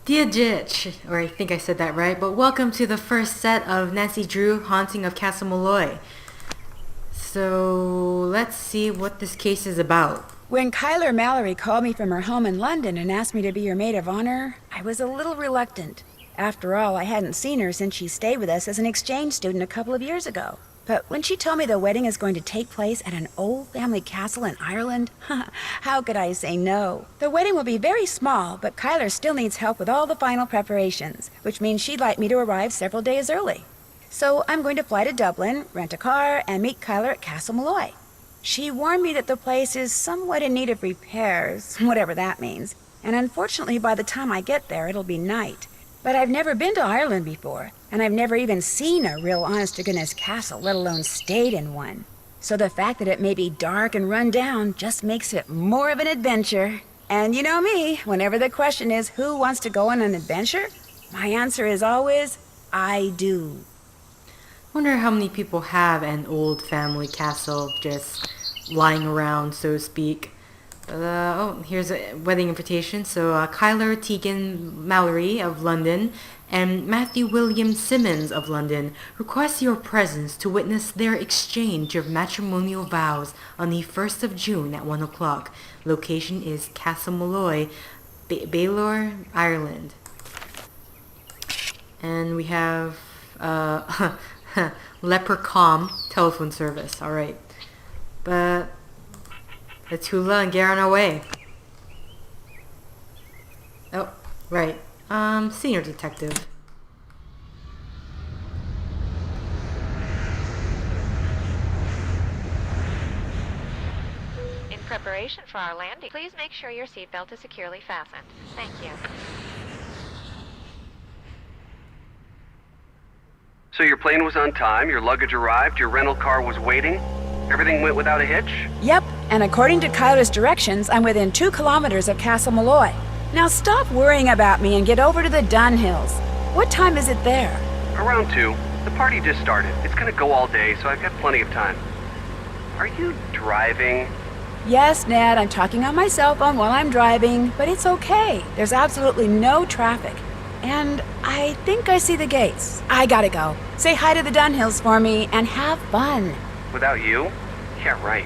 Dear Jitch, or I think I said that right, but welcome to the first set of Nancy Drew Haunting of Castle Malloy. So, let's see what this case is about. When Kyler Mallory called me from her home in London and asked me to be your maid of honor, I was a little reluctant. After all, I hadn't seen her since she stayed with us as an exchange student a couple of years ago. But when she told me the wedding is going to take place at an old family castle in Ireland, how could I say no? The wedding will be very small, but Kyler still needs help with all the final preparations, which means she'd like me to arrive several days early. So I'm going to fly to Dublin, rent a car, and meet Kyler at Castle Malloy. She warned me that the place is somewhat in need of repairs, whatever that means, and unfortunately by the time I get there it'll be night. But I've never been to Ireland before, and I've never even seen a real honest-to-goodness castle, let alone stayed in one. So the fact that it may be dark and run down just makes it more of an adventure. And you know me, whenever the question is who wants to go on an adventure, my answer is always, I do. Wonder how many people have an old family castle just lying around, so to speak. Here's a wedding invitation. So, Kyler Tegan Mallory of London and Matthew William Simmons of London request your presence to witness their exchange of matrimonial vows on the 1st of June at 1 o'clock. Location is Castle Malloy, Baylor, Ireland. And we have, Leprechaun telephone service. Alright. But let's hula and get on our way. Oh, right. Senior detective. In preparation for our landing, please make sure your seatbelt is securely fastened. Thank you. So your plane was on time, your luggage arrived, your rental car was waiting? Everything went without a hitch? Yep, and according to Kyler's directions, I'm within 2 kilometers of Castle Malloy. Now stop worrying about me and get over to the Dunhills. What time is it there? Around 2. The party just started. It's gonna go all day, so I've got plenty of time. Are you driving? Yes, Ned, I'm talking on my cell phone while I'm driving, but it's okay. There's absolutely no traffic. And I think I see the gates. I gotta go. Say hi to the Dunhills for me and have fun. Without you? Yeah, right.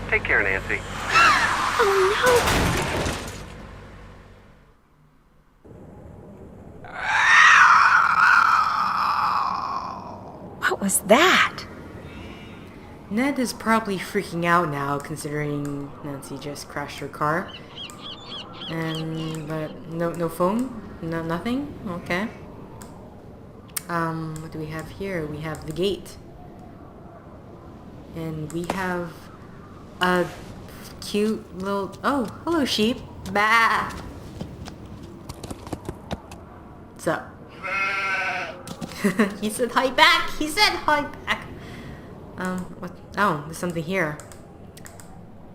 Take care, Nancy. Oh, no! What was that? Ned is probably freaking out now, considering Nancy just crashed her car. But no phone? No, nothing? Okay. What do we have here? We have the gate. And we have a cute little... Oh, hello, sheep. Bah! What's up? He said hi back! He said hi back! What? Oh, there's something here.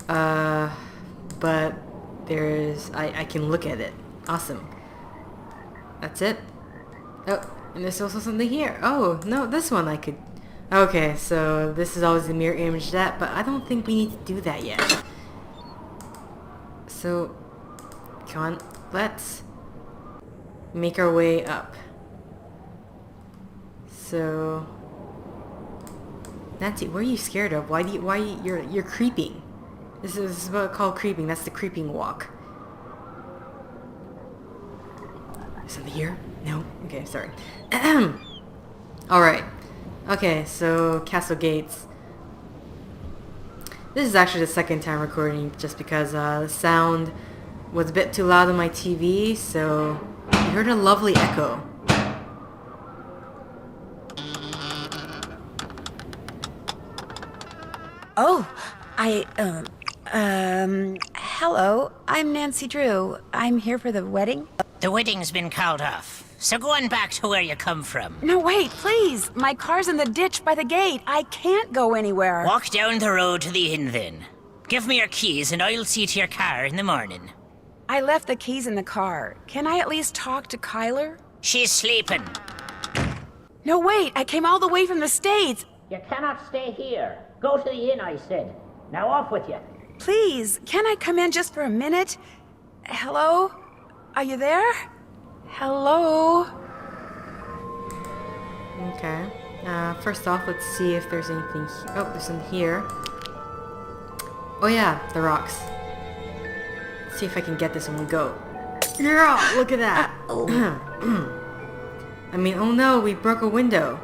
But there's... I can look at it. Awesome. That's it. Oh, and there's also something here. Oh, no, this one I could... Okay, so this is always the mirror image that, but I don't think we need to do that yet. So, come on, let's make our way up. So, Nancy, what are you scared of? You're creeping? This is what I call creeping. That's the creeping walk. Something here? No? Okay, sorry. Alright. Okay, so Castle Gates. This is actually the second time recording just because the sound was a bit too loud on my TV, so you heard a lovely echo. Oh, hello, I'm Nancy Drew. I'm here for the wedding. The wedding's been called off, so go on back to where you come from. No, wait, please. My car's in the ditch by the gate. I can't go anywhere. Walk down the road to the inn then. Give me your keys and I'll see to your car in the morning. I left the keys in the car. Can I at least talk to Kyler? She's sleeping. No, wait, I came all the way from the States. You cannot stay here. Go to the inn, I said. Now off with you. Please, can I come in just for a minute? Hello? Are you there? Hello? Okay. First off, let's see if there's anything. Oh, there's some here. Oh yeah, the rocks. Let's see if I can get this when we go. Yeah, look at that. I mean, oh no, we broke a window.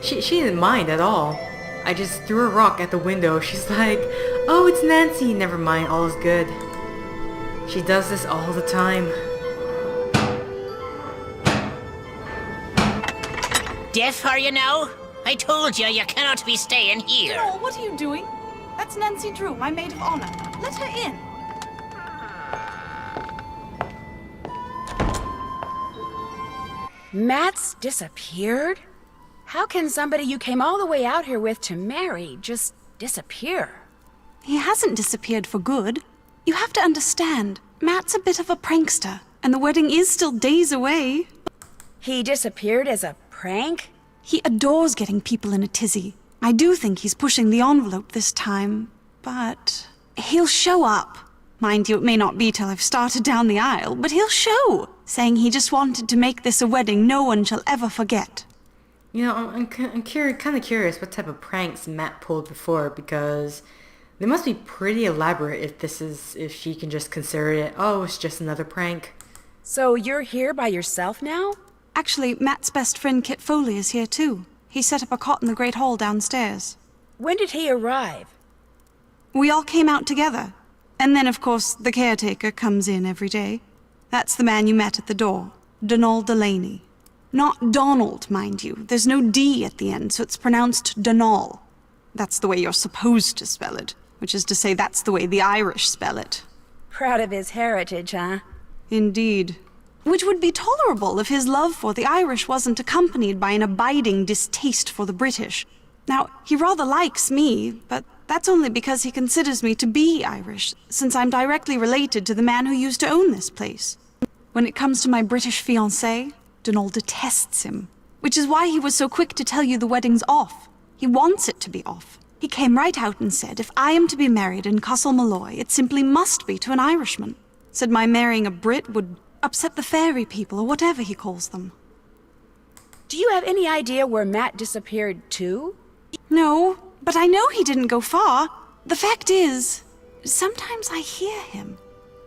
She didn't mind at all. I just threw a rock at the window. She's like, oh, it's Nancy. Never mind, all is good. She does this all the time. Deaf are you now? I told you you cannot be staying here. No, what are you doing? That's Nancy Drew, my maid of honor. Let her in. Matt's disappeared? How can somebody you came all the way out here with to marry just disappear? He hasn't disappeared for good. You have to understand, Matt's a bit of a prankster, and the wedding is still days away. He disappeared as a prank? He adores getting people in a tizzy. I do think he's pushing the envelope this time, but he'll show up. Mind you, it may not be till I've started down the aisle, but he'll show, saying he just wanted to make this a wedding no one shall ever forget. You know, I'm kind of curious what type of pranks Matt pulled before, because they must be pretty elaborate if she can just consider it, oh, it's just another prank. So you're here by yourself now? Actually, Matt's best friend Kit Foley is here too. He set up a cot in the Great Hall downstairs. When did he arrive? We all came out together. And then, of course, the caretaker comes in every day. That's the man you met at the door, Donald Delaney. Not Donald, mind you. There's no D at the end, so it's pronounced Donal. That's the way you're supposed to spell it, which is to say that's the way the Irish spell it. Proud of his heritage, huh? Indeed. Which would be tolerable if his love for the Irish wasn't accompanied by an abiding distaste for the British. Now, he rather likes me, but that's only because he considers me to be Irish, since I'm directly related to the man who used to own this place. When it comes to my British fiancé, Donald detests him, which is why he was so quick to tell you the wedding's off. He wants it to be off. He came right out and said, if I am to be married in Castle Malloy, it simply must be to an Irishman. Said my marrying a Brit would upset the fairy people, or whatever he calls them. Do you have any idea where Matt disappeared to? No, but I know he didn't go far. The fact is, sometimes I hear him.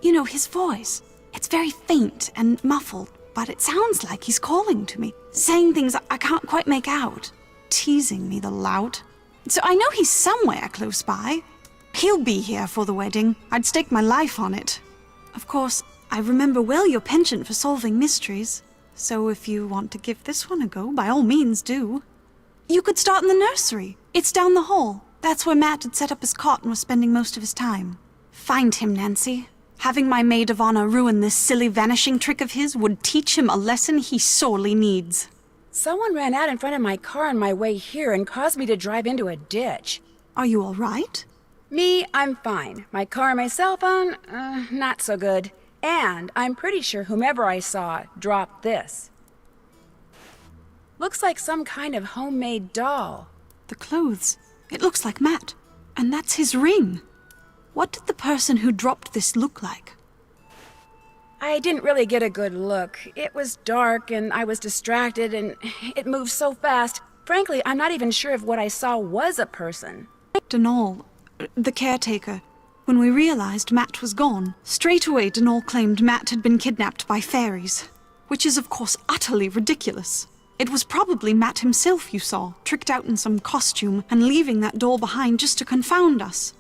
You know, his voice. It's very faint and muffled, but it sounds like he's calling to me, saying things I can't quite make out. Teasing me, the lout. So I know he's somewhere close by. He'll be here for the wedding. I'd stake my life on it. Of course, I remember well your penchant for solving mysteries, so if you want to give this one a go, by all means do. You could start in the nursery. It's down the hall. That's where Matt had set up his cot and was spending most of his time. Find him, Nancy. Having my maid of honor ruin this silly vanishing trick of his would teach him a lesson he sorely needs. Someone ran out in front of my car on my way here and caused me to drive into a ditch. Are you all right? Me, I'm fine. My car and my cell phone, not so good. And I'm pretty sure whomever I saw dropped this. Looks like some kind of homemade doll. The clothes. It looks like Matt. And that's his ring. What did the person who dropped this look like? I didn't really get a good look. It was dark and I was distracted and it moved so fast. Frankly, I'm not even sure if what I saw was a person. Donal, the caretaker. When we realized Matt was gone, straight away Donal claimed Matt had been kidnapped by fairies. Which is of course utterly ridiculous. It was probably Matt himself you saw, tricked out in some costume and leaving that doll behind just to confound us.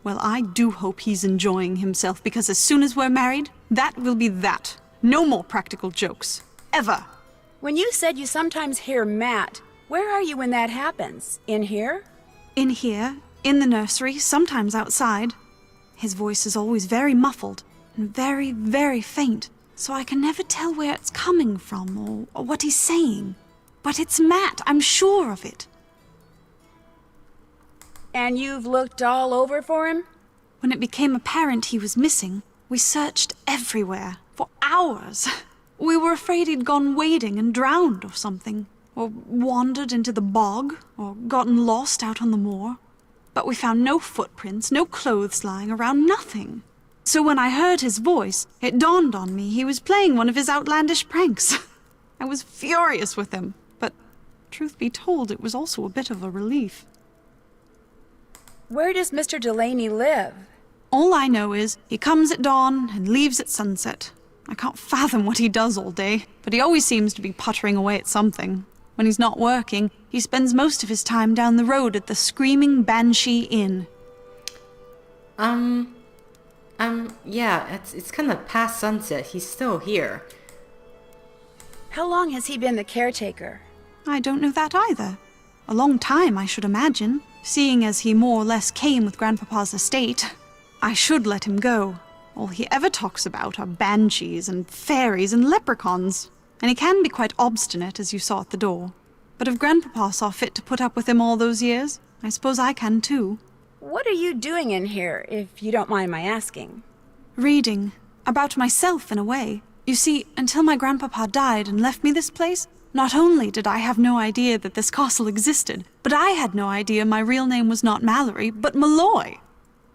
Well, I do hope he's enjoying himself, because as soon as we're married, that will be that. No more practical jokes. Ever. When you said you sometimes hear Matt, where are you when that happens? In here? In here, in the nursery, sometimes outside. His voice is always very muffled and very, very faint, so I can never tell where it's coming from or what he's saying. But it's Matt, I'm sure of it. And you've looked all over for him? When it became apparent he was missing, we searched everywhere, for hours. We were afraid he'd gone wading and drowned or something, or wandered into the bog, or gotten lost out on the moor. But we found no footprints, no clothes lying around, nothing. So when I heard his voice, it dawned on me he was playing one of his outlandish pranks. I was furious with him, but truth be told, it was also a bit of a relief. Where does Mr. Delaney live? All I know is he comes at dawn and leaves at sunset. I can't fathom what he does all day, but he always seems to be puttering away at something. When he's not working, he spends most of his time down the road at the Screaming Banshee Inn. Yeah, it's kind of past sunset. He's still here. How long has he been the caretaker? I don't know that either. A long time, I should imagine, seeing as he more or less came with Grandpapa's estate. I should let him go. All he ever talks about are banshees and fairies and leprechauns, and he can be quite obstinate, as you saw at the door. But if Grandpapa saw fit to put up with him all those years, I suppose I can too. What are you doing in here, if you don't mind my asking? Reading. About myself, in a way. You see, until my grandpapa died and left me this place, not only did I have no idea that this castle existed, but I had no idea my real name was not Mallory, but Malloy.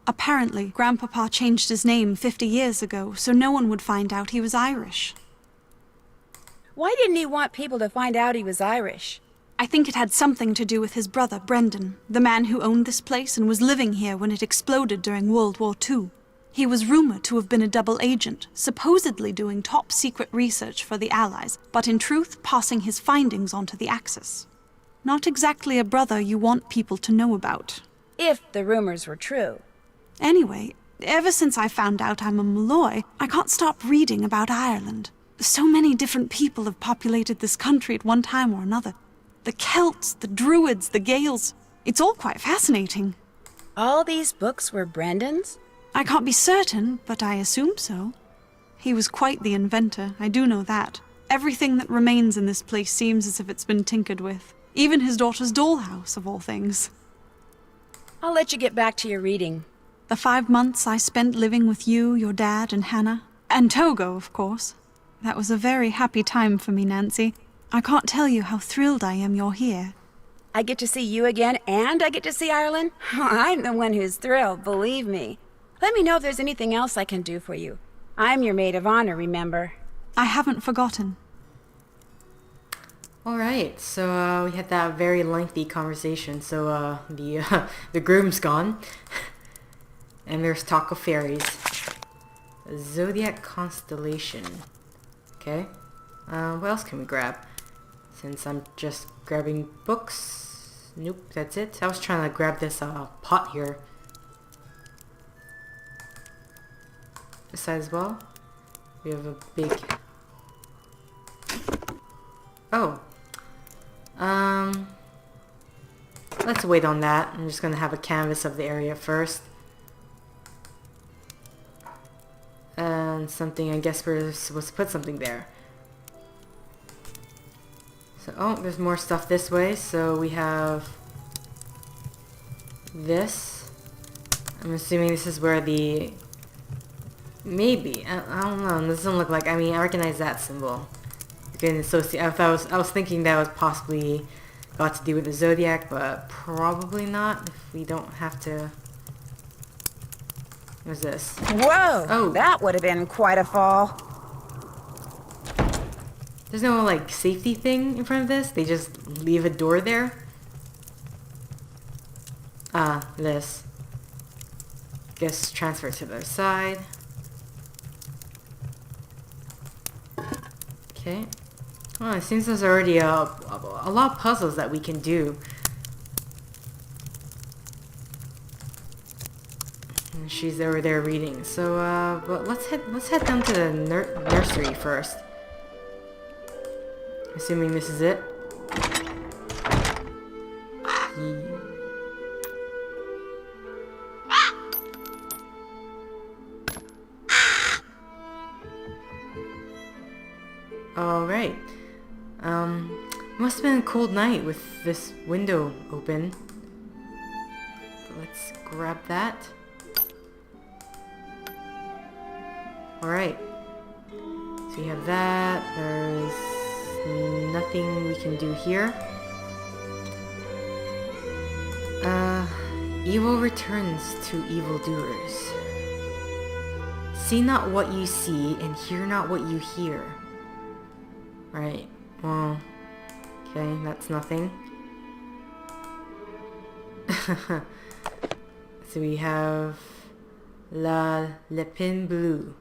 Apparently, Grandpapa changed his name 50 years ago, so no one would find out he was Irish. Why didn't he want people to find out he was Irish? I think it had something to do with his brother, Brendan, the man who owned this place and was living here when it exploded during World War II. He was rumored to have been a double agent, supposedly doing top-secret research for the Allies, but in truth passing his findings on to the Axis. Not exactly a brother you want people to know about. If the rumors were true. Anyway, ever since I found out I'm a Malloy, I can't stop reading about Ireland. So many different people have populated this country at one time or another. The Celts, the Druids, the Gaels. It's all quite fascinating. All these books were Brendan's? I can't be certain, but I assume so. He was quite the inventor, I do know that. Everything that remains in this place seems as if it's been tinkered with. Even his daughter's dollhouse, of all things. I'll let you get back to your reading. The 5 months I spent living with you, your dad, and Hannah. And Togo, of course. That was a very happy time for me, Nancy. I can't tell you how thrilled I am you're here. I get to see you again, and I get to see Ireland? I'm the one who's thrilled, believe me. Let me know if there's anything else I can do for you. I'm your maid of honor, remember? I haven't forgotten. Alright, so we had that very lengthy conversation. So the groom's gone. And there's talk of fairies. Zodiac constellation. Okay. What else can we grab? Since I'm just grabbing books. Nope, that's it. I was trying to grab this pot here. This side as well. We have a big... Oh. Let's wait on that. I'm just gonna have a canvas of the area first. And something, I guess we're supposed to put something there. So, oh, there's more stuff this way. So we have this. I'm assuming this is where the... Maybe. I don't know. This doesn't look like... I mean, I recognize that symbol. Getting associated. I was thinking that was possibly got to do with the Zodiac, but probably not. If we don't have to... What's this? Whoa! Oh. That would have been quite a fall. There's no, like, safety thing in front of this? They just leave a door there? Ah, this. Guess transfer to the other side. Okay. Oh, it seems there's already a lot of puzzles that we can do. And she's over there reading. So, but let's head down to the nursery first. Assuming this is it. Alright. Must have been a cold night with this window open. But let's grab that. Alright. So we have that. There's nothing we can do here. Evil returns to evildoers. see not what you see, and hear not what you hear. Right. Well, okay, that's nothing. So we have Le Pin Bleu.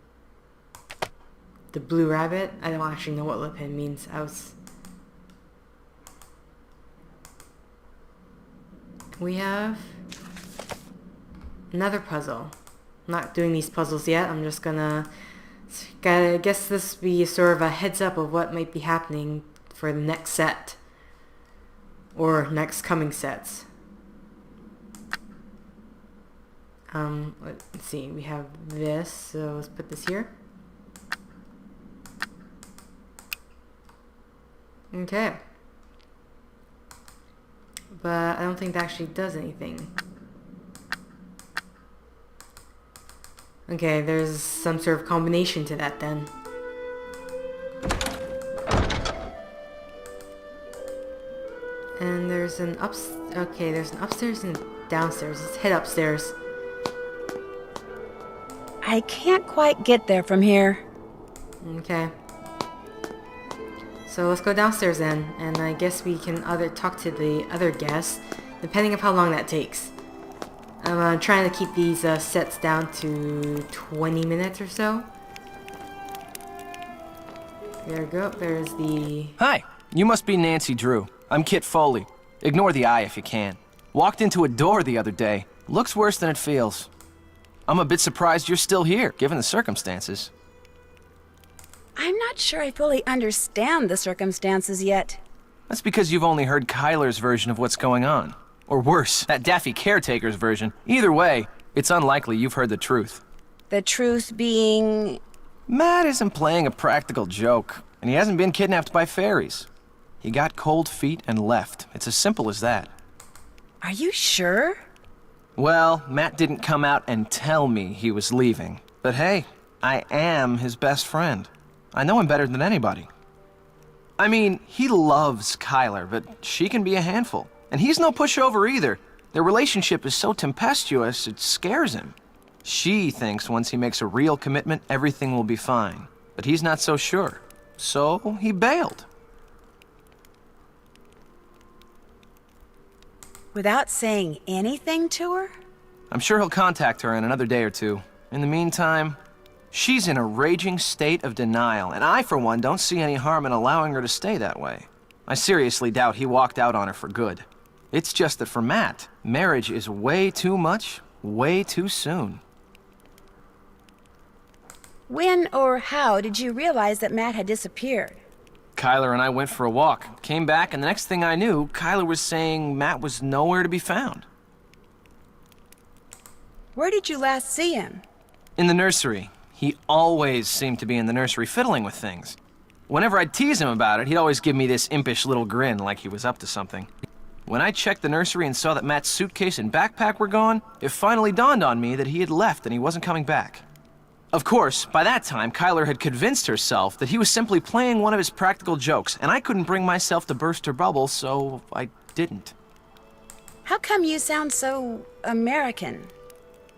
The blue rabbit? I don't actually know what Le Pin means. We have another puzzle. I'm not doing these puzzles yet. I'm just gonna... I guess this will be sort of a heads up of what might be happening for the next set. Or next coming sets. Let's see. We have this. So let's put this here. Okay. But I don't think that actually does anything. Okay, there's some sort of combination to that then. And there's an there's an upstairs and downstairs. Let's head upstairs. I can't quite get there from here. Okay. So let's go downstairs then, and I guess we can talk to the other guests, depending on how long that takes. I'm trying to keep these sets down to 20 minutes or so. There we go. There's the... Hi, you must be Nancy Drew. I'm Kit Foley. Ignore the eye if you can. Walked into a door the other day. Looks worse than it feels. I'm a bit surprised you're still here, given the circumstances. I'm not sure I fully understand the circumstances yet. That's because you've only heard Kyler's version of what's going on. Or worse, that daffy caretaker's version. Either way, it's unlikely you've heard the truth. The truth being... Matt isn't playing a practical joke, and he hasn't been kidnapped by fairies. He got cold feet and left. It's as simple as that. Are you sure? Well, Matt didn't come out and tell me he was leaving. But hey, I am his best friend. I know him better than anybody. I mean, he loves Kyler, but she can be a handful. And he's no pushover either. Their relationship is so tempestuous, it scares him. She thinks once he makes a real commitment, everything will be fine. But he's not so sure. So he bailed. Without saying anything to her? I'm sure he'll contact her in another day or two. In the meantime, she's in a raging state of denial, and I, for one, don't see any harm in allowing her to stay that way. I seriously doubt he walked out on her for good. It's just that for Matt, marriage is way too much, way too soon. When or how did you realize that Matt had disappeared? Kyler and I went for a walk, came back, and the next thing I knew, Kyler was saying Matt was nowhere to be found. Where did you last see him? In the nursery. He always seemed to be in the nursery fiddling with things. Whenever I'd tease him about it, he'd always give me this impish little grin like he was up to something. When I checked the nursery and saw that Matt's suitcase and backpack were gone, it finally dawned on me that he had left and he wasn't coming back. Of course, by that time, Kyler had convinced herself that he was simply playing one of his practical jokes, and I couldn't bring myself to burst her bubble, so I didn't. How come you sound so American?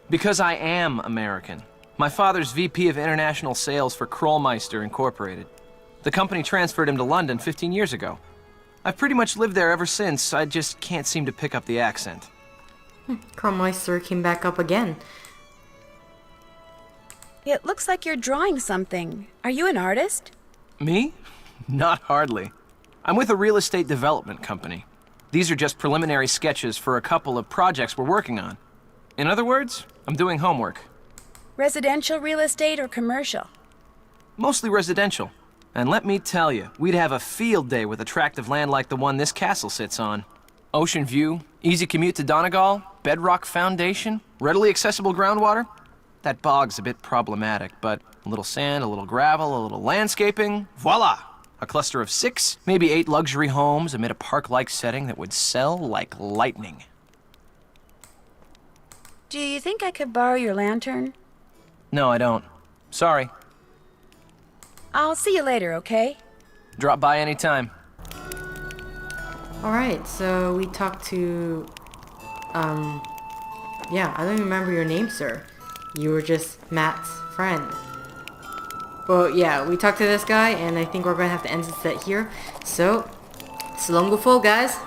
Because I am American. My father's VP of International Sales for Krollmeister Incorporated. The company transferred him to London 15 years ago. I've pretty much lived there ever since, I just can't seem to pick up the accent. Krollmeister came back up again. It looks like you're drawing something. Are you an artist? Me? Not hardly. I'm with a real estate development company. These are just preliminary sketches for a couple of projects we're working on. In other words, I'm doing homework. Residential real estate or commercial? Mostly residential. And let me tell you, we'd have a field day with attractive land like the one this castle sits on. Ocean view, easy commute to Donegal, bedrock foundation, readily accessible groundwater. That bog's a bit problematic, but a little sand, a little gravel, a little landscaping, voila! A cluster of 6, maybe 8 luxury homes amid a park-like setting that would sell like lightning. Do you think I could borrow your lantern? No, I don't. Sorry. I'll see you later, okay? Drop by anytime. Alright, so we talked to... yeah, I don't even remember your name, sir. you were just Matt's friend. Well, yeah, we talked to this guy, and I think we're gonna have to end this set here. So long before, guys.